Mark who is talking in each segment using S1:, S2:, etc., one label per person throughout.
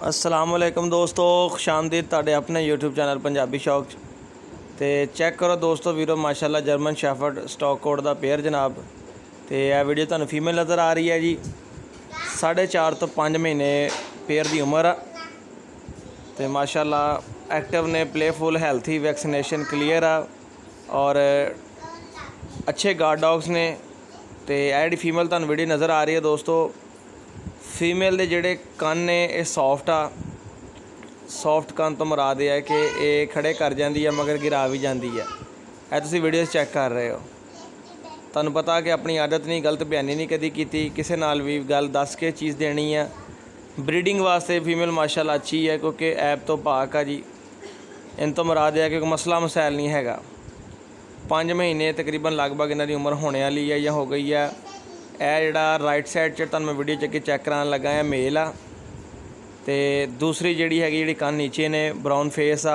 S1: अस्सलाम वालेकुम दोस्तों, खुशामदीद तुहाडे अपने यूट्यूब चैनल पंजाबी शौक। तो चैक करो दोस्तों वीरो माशाल्लाह जर्मन शैफर्ड स्टॉक कोड का पेयर जनाब। तो यह वीडियो तुहानूं फीमेल नज़र आ रही है जी। 4.5 तो 5 महीने पेयर की उम्र आ। तो माशाल्लाह एक्टिव ने, प्लेफुल, हैल्थी, वैक्सीनेशन क्लीयर आ और अच्छे गार्ड डॉग्स ने। तो यह जी फीमेल तुहानूं वीडियो नज़र आ रही है दोस्तों, फीमेल के जोड़े कन ने ये सॉफ्ट आ। सॉफ्ट कन तो मुराद है कि ये खड़े कर जाती है मगर गिरा भी जाती है। यह तुसीं वीडियो चैक कर रहे हो। तुहानूं पता कि अपनी आदत नहीं, गलत बयानी नहीं कदी की, किसी नाल भी गल दस के चीज़ देनी है। ब्रीडिंग वास्ते फीमेल माशाल्लाह अच्छी है क्योंकि ऐप तो पाक आ जी। इन तो मुराद है कि कोई मसला मसैल नहीं हैगा। 5 महीने तकरीबन लगभग इन्हां दी उम्र होने वाली है या हो गई है। यह जिहड़ा राइट साइड च तुहानूं मैं वीडियो चेक कराने लगा है मेल आ। तो दूसरी जिहड़ी हैगी जिहड़ी कन नीचे ने ब्राउन फेस आ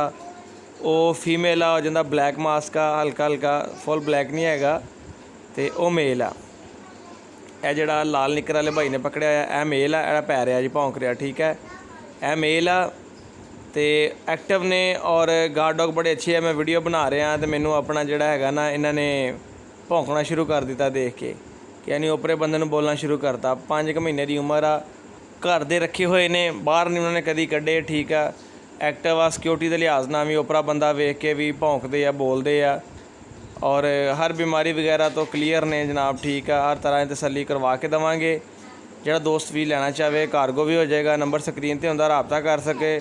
S1: वो फीमेल आ, जिंदा ब्लैक मास्क आ, हल्का हल्का, फुल ब्लैक नहीं हैगा। तो वो मेल आ। यह जिहड़ा लाल निकर वाले भाई ने पकड़िया है मेल आ, यह पै रहा जी भौंक रहा, ठीक है। यह मेल आ तो एक्टिव ने और गार्ड डॉग बड़े अच्छे है। मैं वीडियो बना रहा तो मैनू अपना जिहड़ा हैगा ना इन्हां ने भौंकना शुरू कर दिता देख के कि यानी ओपरे बंदे नूं बोलना शुरू करता। 5 महीने की उम्र आ, घर दे रखे हुए ने, बाहर नहीं उन्होंने कदी कड्ढे, ठीक है। एक्टिव आ, सिक्योरिटी के लिहाज नाल भी ओपरा बंदा वेख के भी भौंकते आ, बोलते आ और हर बीमारी वगैरह तो क्लीयर ने जनाब, ठीक है। हर तरह की तसल्ली करवा के देवांगे। जो दोस्त भी लेना चाहे कार्गो भी हो जाएगा, नंबर स्क्रीन पर होंदा, रबता कर सके।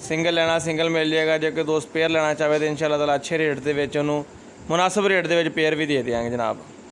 S1: सिंगल लेना सिंगल मिल जाएगा, जो कोई दोस्त पेयर लेना चाहे तो इंशाअल्लाह ताला अच्छे रेट के मुनासिब रेट के पेयर भी दे देंगे जनाब।